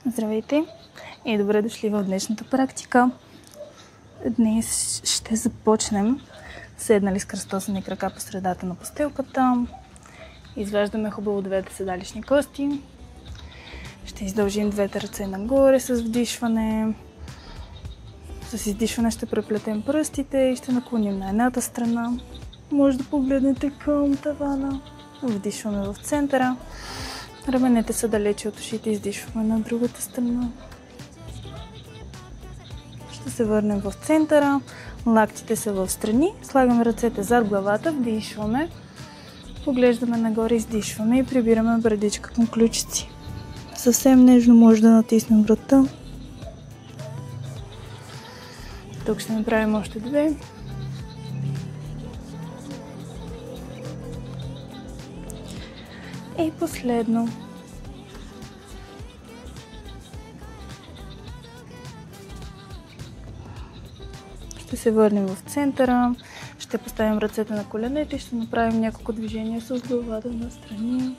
Здравейте и добре дошли в днешната практика. Днес ще започнем седнали с кръстосани крака по средата на постелката. Изваждаме хубаво двете седалищни кости. Ще издължим двете ръце нагоре с вдишване. С издишване ще преплетем пръстите и ще наклоним на едната страна. Може да погледнете към тавана. Вдишваме в центъра. Раменете са далече от ушите, издишваме на другата страна. Ще се върнем в центъра, лактите са в страни, слагаме ръцете зад главата, вдишваме, поглеждаме нагоре, издишваме и прибираме брадичка към ключици. Съвсем нежно може да натиснем врата. Тук ще направим още две. И последно. Ще се върнем в центъра, ще поставим ръцете на коленете и ще направим няколко движения с главата настрани.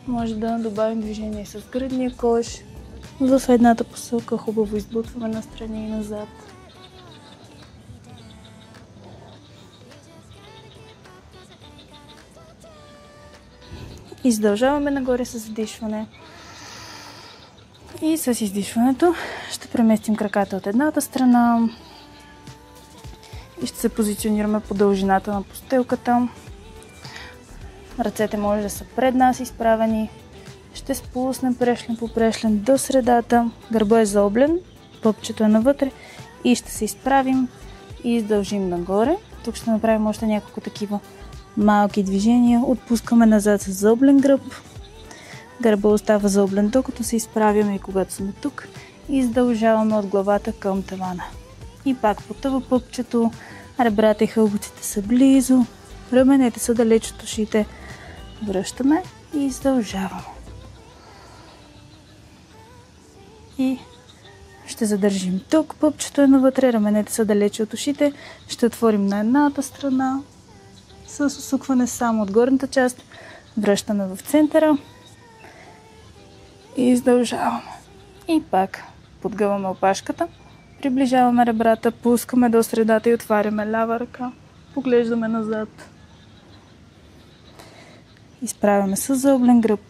Може да добавим движение с гръдния кош. В едната посока хубаво избутваме настрани и назад. Издължаваме нагоре с вдишване. И с издишването ще преместим краката от едната страна и ще се позиционираме по дължината на постелката. Ръцете може да са пред нас изправени. Ще спуснем прешлен по прешлен до средата. Гърба е заоблен, пъпчето е навътре и ще се изправим и издължим нагоре. Тук ще направим още няколко такива малки движения. Отпускаме назад с заоблен гръб. Гърба остава заоблен, докато се изправяме и когато сме тук. И издължаваме от главата към тавана. И пак потъва пъпчето, ребрата и хълбоците са близо, раменете са далеч от ушите. Връщаме и издължаваме. И ще задържим тук, пъпчето е навътре, раменете са далече от ушите. Ще отворим на едната страна с усукване само от горната част. Връщаме в центъра. И издължаваме. И пак подгъваме опашката. Приближаваме ребрата, пускаме до средата и отваряме лява ръка. Поглеждаме назад. Изправяме с заоблен гръб.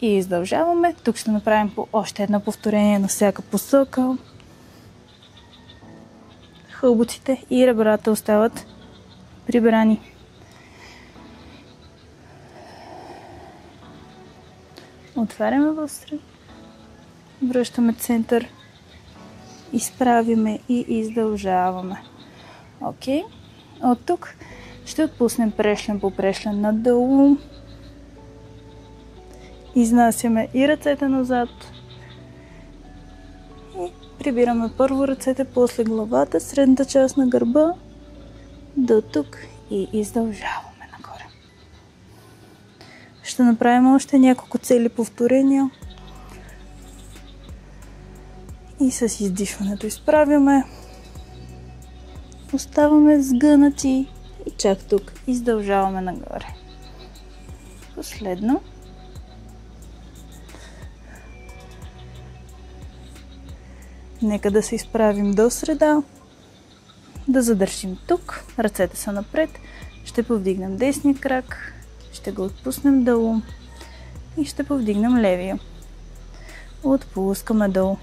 И издължаваме. Тук ще направим по още едно повторение на всяка посока. Хълбоците и ребрата остават прибрани. Отваряме в сред, връщаме център, изправяме и издължаваме. Окей. От тук ще отпуснем прешлен по прешлен надолу. Изнасяме и ръцете назад. И прибираме първо ръцете, после главата, средната част на гърба до тук и издължаваме. Ще направим още няколко цели повторения. И с издишването изправяме. Оставаме сгънати и чак тук издължаваме нагоре. Последно. Нека да се изправим до среда. Да задържим тук. Ръцете са напред. Ще повдигнем десния крак. Ще го отпуснем долу и ще повдигнем левия. Отпускаме долу.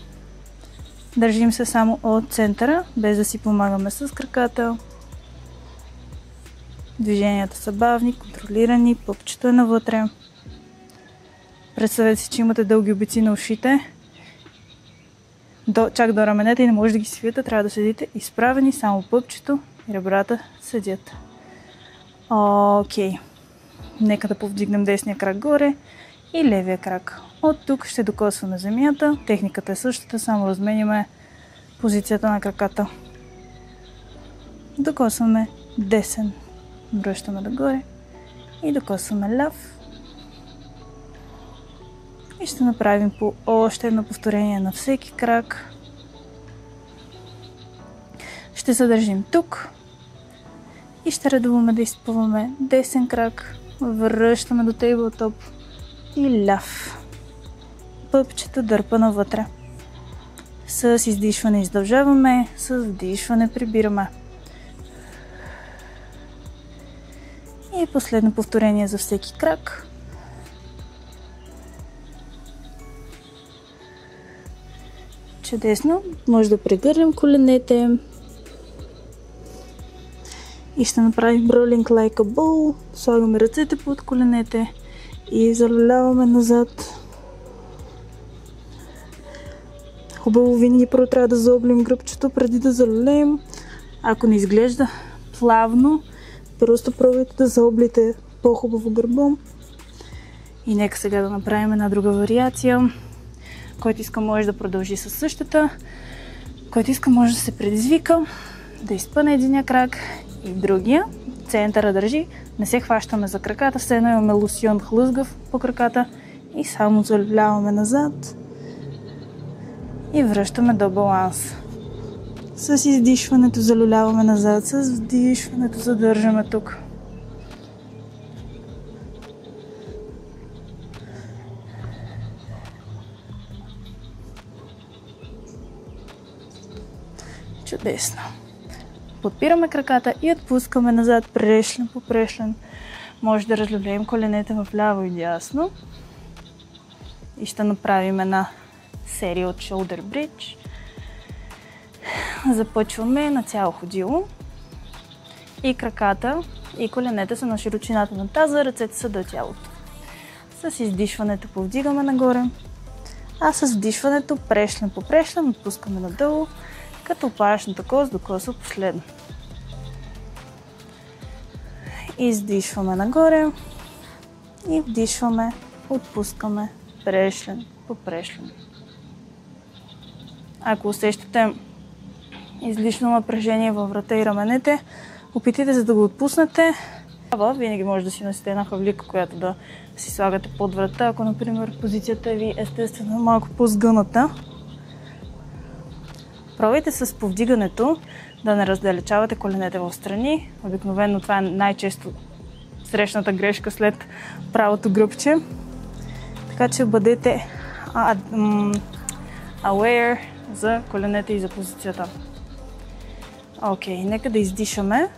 Държим се само от центъра, без да си помагаме с краката. Движенията са бавни, контролирани, пъпчето е навътре. Представете си, че имате дълги обици на ушите. Чак до раменете и не може да ги свиете, трябва да седите изправени, само пъпчето и ребрата седят. Окей. Нека да повдигнем десния крак горе и левия крак. От тук ще докосваме земята. Техниката е същата, само разменяме позицията на краката. Докосваме десен. Връщаме нагоре и докосваме ляв. И ще направим по още едно повторение на всеки крак. Ще задържим тук и ще редуваме да изпъваме десен крак, връщаме до тейблтоп и ляв. Пъпчета дърпа навътре. С издишване издължаваме, с вдишване прибираме. И последно повторение за всеки крак. Чудесно. Може да прегърнем коленете. И ще направим rolling like a ball. Слагаме ръцете под коленете и залюляваме назад. Хубаво винаги първо трябва да заоблим гръбчето преди да залюлеем. Ако не изглежда плавно, просто пробвайте да заоблите по-хубаво гърбом. И нека сега да направим една друга вариация. Който иска може да продължи със същата. Който иска може да се предизвика, да изпъне единия крак и другия. Центъра държи. Не се хващаме за краката, все едно имаме лосьон хлъзгав по краката и само залюляваме назад. И връщаме до баланс. С издишването залюляваме назад, с вдишването задържаме тук. Чудесно. Подпираме краката и отпускаме назад, прешлен по прешлен. Може да разлюлеем коленете в ляво и дясно. И ще направим една серия от shoulder bridge. Започваме на цяло ходило. И краката и коленете са на широчината на таза, ръцете са до тялото. С издишването повдигаме нагоре, а с вдишването прешлен по прешлен отпускаме надолу, като опашната кост до коса последно. Издишваме нагоре и вдишваме, отпускаме прешлен по прешлен. Ако усещате излишно напрежение във врата и раменете, опитайте се да го отпуснете. Винаги може да си носите една хавлика, която да си слагате под врата, ако, например, позицията ви естествено е малко по-сгъната. Пробвайте с повдигането да не раздалечавате коленете в страни. Обикновено това е най-често срещната грешка след правото гръбче. Така че бъдете aware за коленете и за позицията. Окей, нека да издишаме.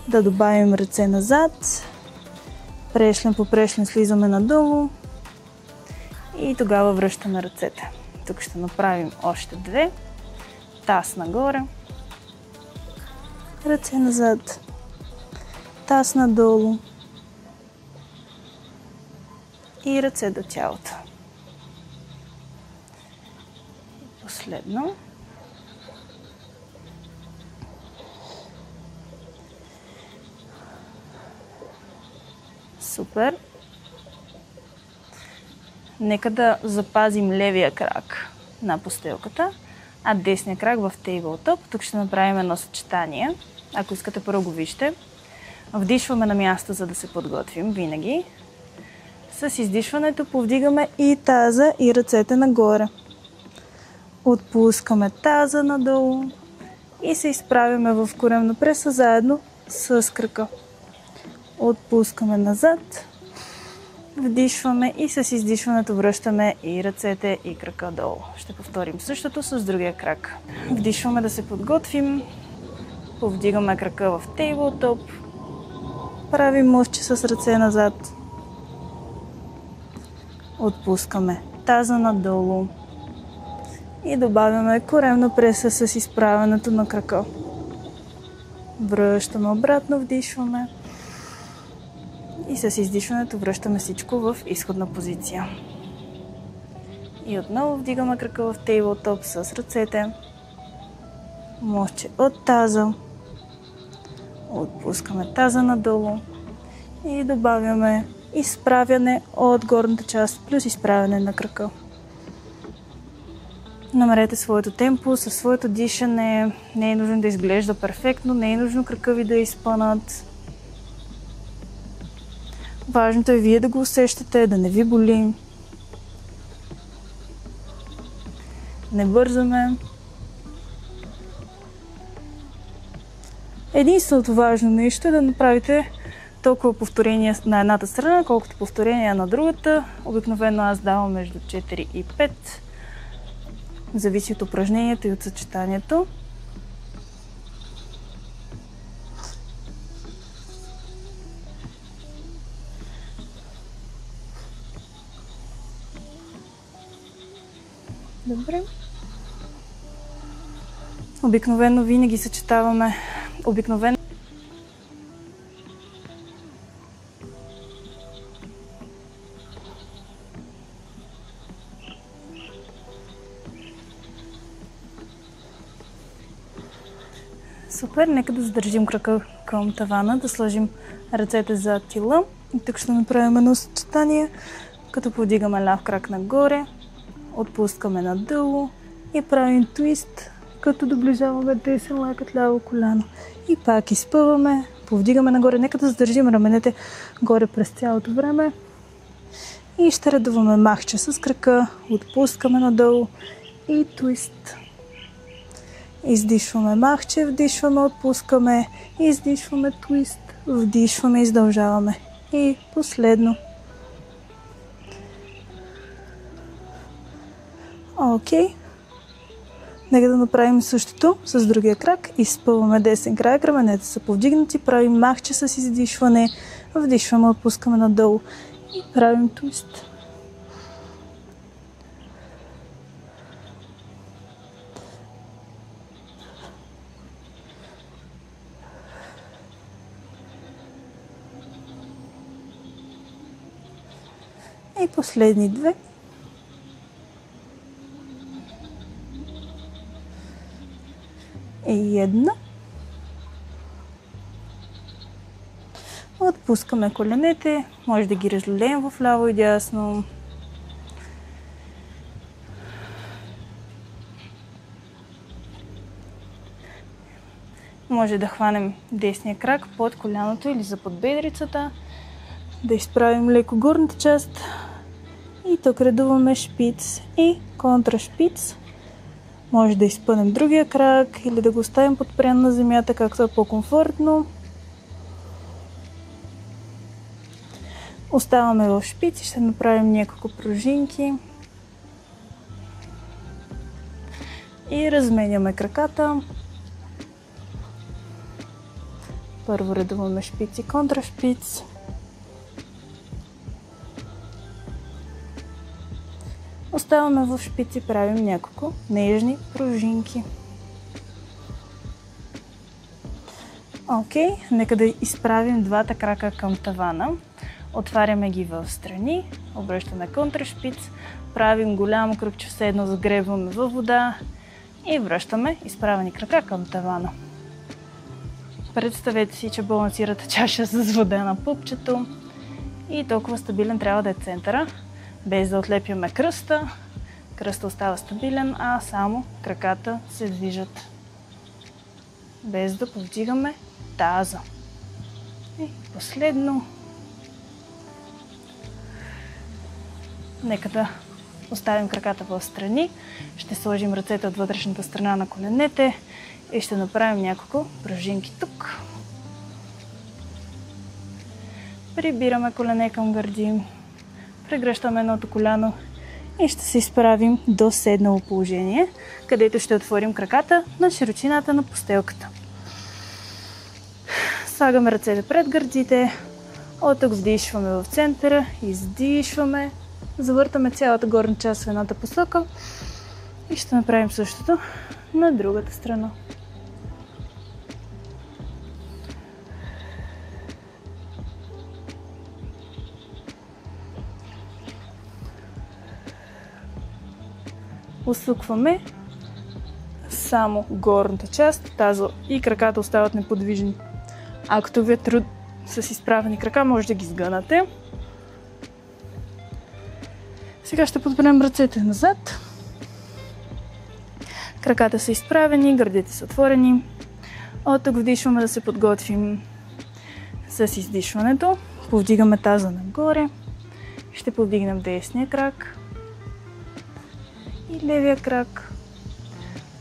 Да добавим ръце назад. Прешлен по прешлен слизаме надолу. И тогава връщаме ръцете. Тук ще направим още две. Таз нагоре. Ръце назад. Таз надолу. И ръце до тялото. Последно. Супер. Нека да запазим левия крак на постелката, а десния крак в тейблтоп. Тук ще направим едно съчетание. Ако искате, първо го вижте. Вдишваме на място, за да се подготвим винаги. С издишването повдигаме и таза, и ръцете нагоре. Отпускаме таза надолу и се изправяме в коремна преса заедно с крака. Отпускаме назад, вдишваме и с издишването връщаме и ръцете и крака долу. Ще повторим същото с другия крак. Вдишваме да се подготвим, повдигаме крака в тейблтоп, правим мъвче с ръце назад, отпускаме таза надолу и добавяме коремна преса с изправянето на крака. Връщаме обратно, вдишваме. И с издишването връщаме всичко в изходна позиция. И отново вдигаме крака в тейблтоп с ръцете. Мъвче от таза. Отпускаме таза надолу. И добавяме изправяне от горната част плюс изправяне на крака. Намерете своето темпо, със своето дишане. Не е нужно да изглежда перфектно, не е нужно крака ви да изпънат. Важното е вие да го усещате, да не ви боли. Не бързаме. Единственото важно нещо е да направите толкова повторения на едната страна, колкото повторения на другата. Обикновено аз давам между 4 и 5. Зависи от упражнението и от съчетанието. Добре. Обикновено винаги съчетаваме. Супер, нека да задържим крака към тавана, да сложим ръцете зад тила. И тук ще направим едно съчетание, като повдигаме ляв крак нагоре, отпускаме надолу и правим твист, като доближаваме десен лакът ляво коляно. И пак изпъваме, повдигаме нагоре, нека да задържим раменете горе през цялото време. И ще редуваме махче с крака, отпускаме надолу и твист. Издишваме махче, вдишваме, отпускаме, издишваме твист, вдишваме, издължаваме. И последно. Окей. Нека да направим същото с другия крак. Изпъваме десен крак, раменете са повдигнати, правим махче с издишване, вдишваме, отпускаме надолу и правим твист. И последни две. И една. Отпускаме коленете. Може да ги разлеем в ляво и дясно. Може да хванем десния крак под коляното или за подбедрицата. Да изправим леко горната част. И тук редуваме шпиц и контрашпиц. Може да изпънем другия крак или да го оставим подпрян на земята, както е по-комфортно. Оставаме в шпиц и ще направим няколко пружинки. И разменяме краката. Първо редуваме шпиц и контрашпиц. Оставаме в шпиц и правим няколко нежни пружинки. Окей, нека да изправим двата крака към тавана. Отваряме ги в страни, обръщаме контрашпиц, правим голямо кръгче, все едно загребваме във вода и връщаме изправени крака към тавана. Представете си, че балансирате чаша с вода на пупчето и толкова стабилен трябва да е центъра, без да отлепяме кръста. Кръста остава стабилен, а само краката се движат, без да повдигаме таза. И последно. Нека да оставим краката в страни. Ще сложим ръцете от вътрешната страна на коленете и ще направим няколко пружинки тук. Прибираме колене към гърди. Прегръщаме едното коляно и ще се изправим до седнало положение, където ще отворим краката на широчината на постелката. Слагаме ръцете пред гърдите, от тук вдишваме в центъра, издишваме, завъртаме цялата горна част в едната посока и ще направим същото на другата страна. Усукваме само горната част, таза и краката остават неподвижни. Ако ви е труд с изправени крака, може да ги сгънате. Сега ще подпрем ръцете назад. Краката са изправени, гърдите са отворени. От тук вдишваме да се подготвим с издишването. Повдигаме таза нагоре. Ще повдигнем десния крак и левия крак.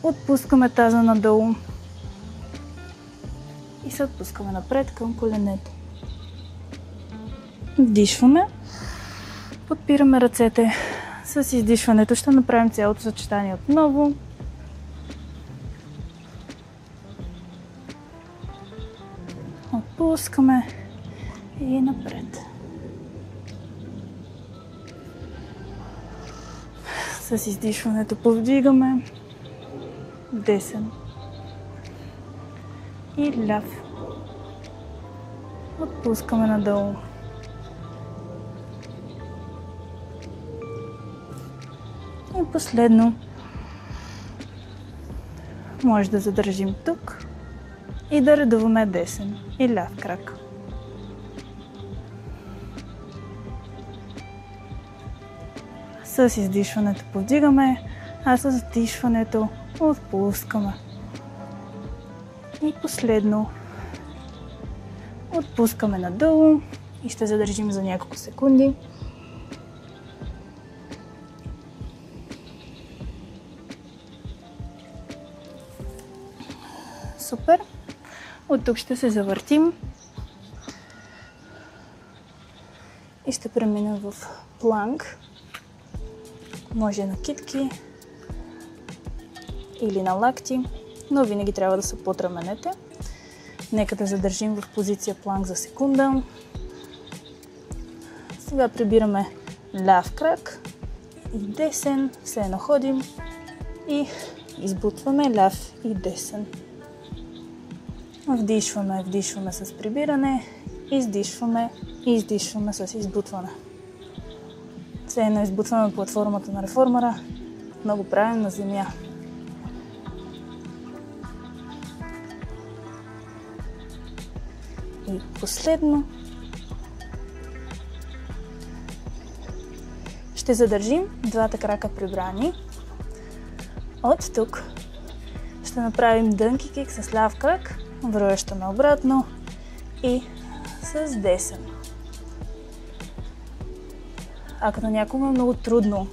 Отпускаме таза надолу и се отпускаме напред към коленете. Вдишваме. Подпираме ръцете. С издишването ще направим цялото съчетание отново. Отпускаме и напред. С издишването повдигаме. Десен и ляв. Отпускаме надолу. И последно може да задържим тук и да редуваме десен и ляв крак. С издишването повдигаме, а с вдишването отпускаме. И последно отпускаме надолу и ще задържим за няколко секунди. Супер! От тук ще се завъртим и ще преминем в планк. Може на китки или на лакти, но винаги трябва да са под раменете. Нека да задържим в позиция планк за секунда. Сега прибираме ляв крак и десен, все едно ходим и избутваме ляв и десен. Вдишваме с прибиране, издишваме с избутване. Все едно избутваме платформата на реформера, но го правим на земя. И последно ще задържим двата крака прибрани. От тук ще направим дънки кик с ляв крак, връщаме обратно и с десен. Ако на някому е много трудно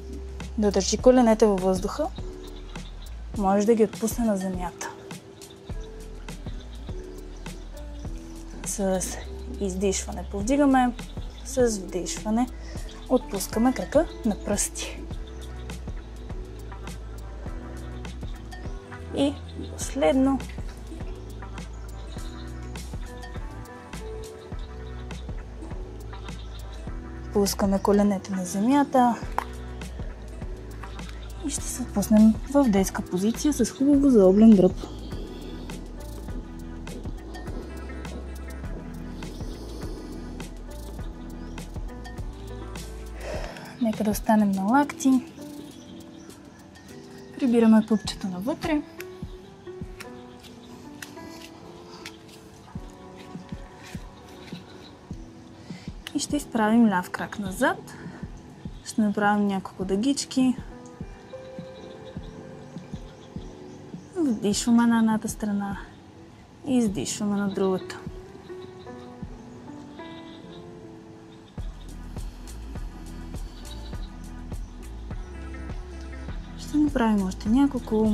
да държи коленете във въздуха, може да ги отпусне на земята. С издишване повдигаме, с вдишване отпускаме крака на пръсти. И последно пускаме коленете на земята и ще се отпуснем в детска позиция с хубаво заоблен гръб. Нека да останем на лакти. Прибираме пупчето навътре. И ще изправим ляв крак назад. Ще направим няколко дъгички. Вдишваме на едната страна и издишваме на другата. Ще направим още няколко.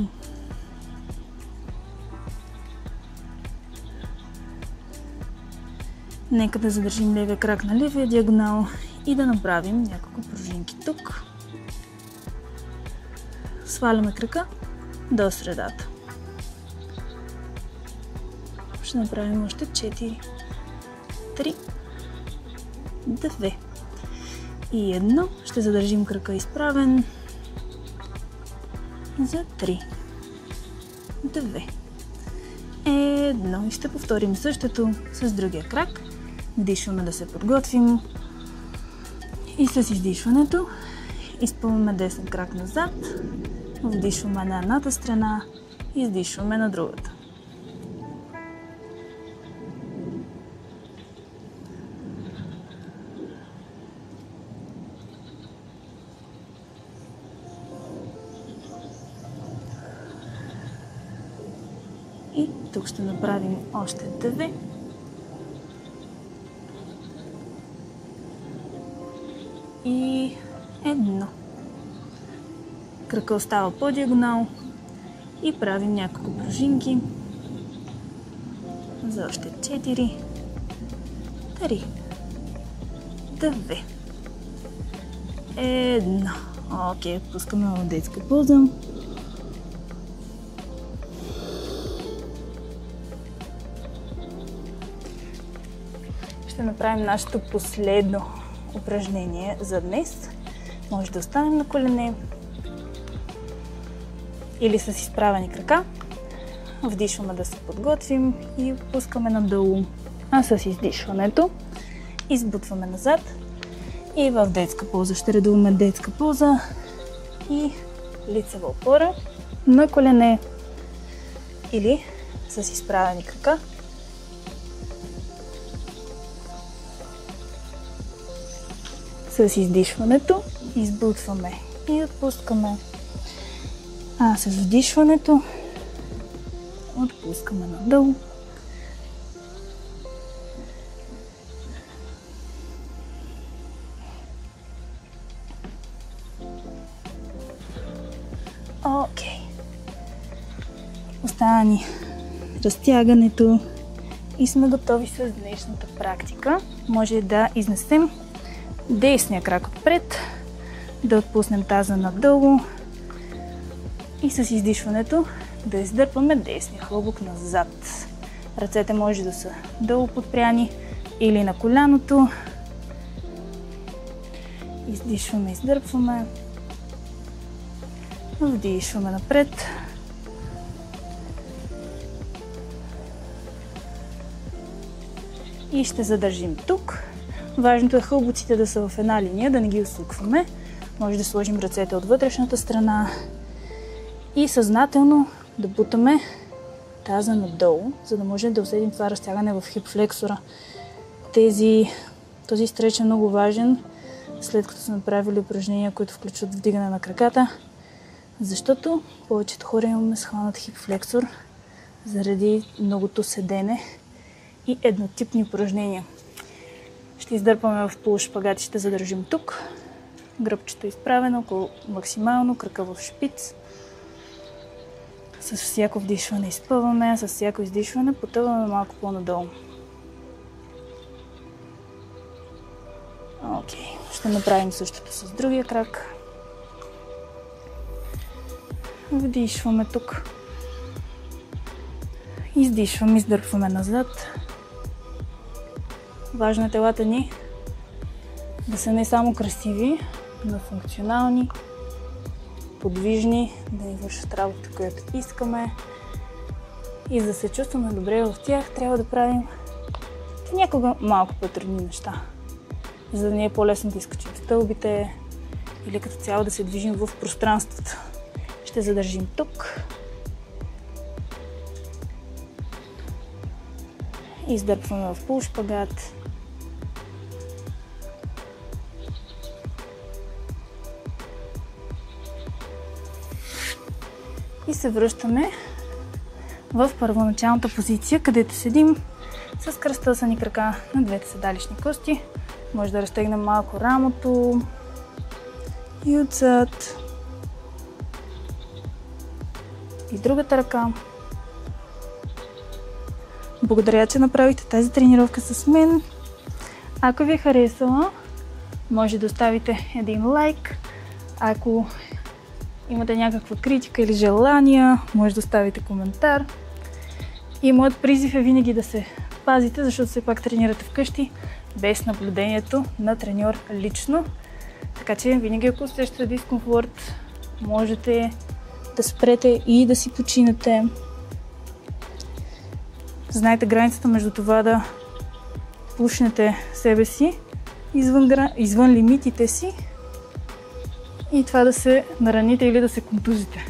Нека да задържим левия крак на левия диагонал и да направим няколко пружинки тук. Сваляме крака до средата. Ще направим още 4, 3, 2 и 1. Ще задържим крака изправен за 3, 2, 1 и ще повторим същото с другия крак. Вдишваме да се подготвим и с издишването изпълваме десен крак назад, вдишваме на едната страна, издишваме на другата. И тук ще направим още 2. И 1. Крака остава по диагонал и правим няколко пружинки за още 4, 3, 2. 1. Окей, отпускаме в детска поза. Ще направим нашето последно упражнение за днес. Може да останем на колене или с изправени крака. Вдишваме да се подготвим и пускаме надолу. А с издишването избутваме назад и в детска поза. Ще редуваме детска поза и лицева опора на колене или с изправени крака. С издишването избутваме и отпускаме. А с вдишването отпускаме надолу. Окей. Остана ни разтягането и сме готови с днешната практика. Може да изнесем десния крак отпред, да отпуснем таза надолу и с издишването да издърпаме десния хлобък назад. Ръцете може да са долу подпряни или на коляното. Издишваме, издърпваме. Вдишваме напред. И ще задържим тук. Важното е хълбоците да са в една линия, да не ги усукваме. Може да сложим ръцете от вътрешната страна и съзнателно да бутаме таза надолу, за да може да усетим това разтягане в хипфлексора. Този стреч е много важен, след като сме правили упражнения, които включват вдигане на краката, защото повечето хора имаме схванат хипфлексор заради многото седене и еднотипни упражнения. Ще издърпаме в полушпагат и ще задържим тук. Гръбчето изправено около максимално, крака в шпиц. С всяко вдишване изпъваме, а с всяко издишване потъваме малко по-надолу. Окей, ще направим същото с другия крак. Вдишваме тук. Издишваме, издърпваме назад. Важно е телата ни да са не само красиви, но функционални, подвижни, да ни вършат работа, която искаме. И за да се чувстваме добре в тях, трябва да правим някога малко по-трудни неща. За да ни е по-лесно да изкачим стълбите или като цяло да се движим в пространството. Ще задържим тук. Издърпваме в полушпагат. И се връщаме в първоначалната позиция, където седим с кръстосани крака на двете седалищни кости. Може да разтегнем малко рамото и отзад. И другата ръка. Благодаря, че направихте тази тренировка с мен. Ако ви е харесала, може да оставите един лайк. Ако имате някаква критика или желания, може да оставите коментар. И моят призив е винаги да се пазите, защото все пак тренирате вкъщи, без наблюдението на треньор лично. Така че винаги, ако усещате дискомфорт, можете да спрете и да си починете. Знаете границата между това да пушнете себе си извън лимитите си и това да се нараните или да се контузите.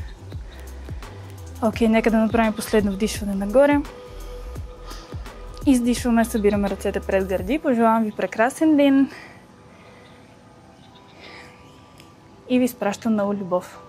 Окей, нека да направим последно вдишване нагоре. Издишваме, събираме ръцете пред гърди. Пожелавам ви прекрасен ден и ви изпращам много любов.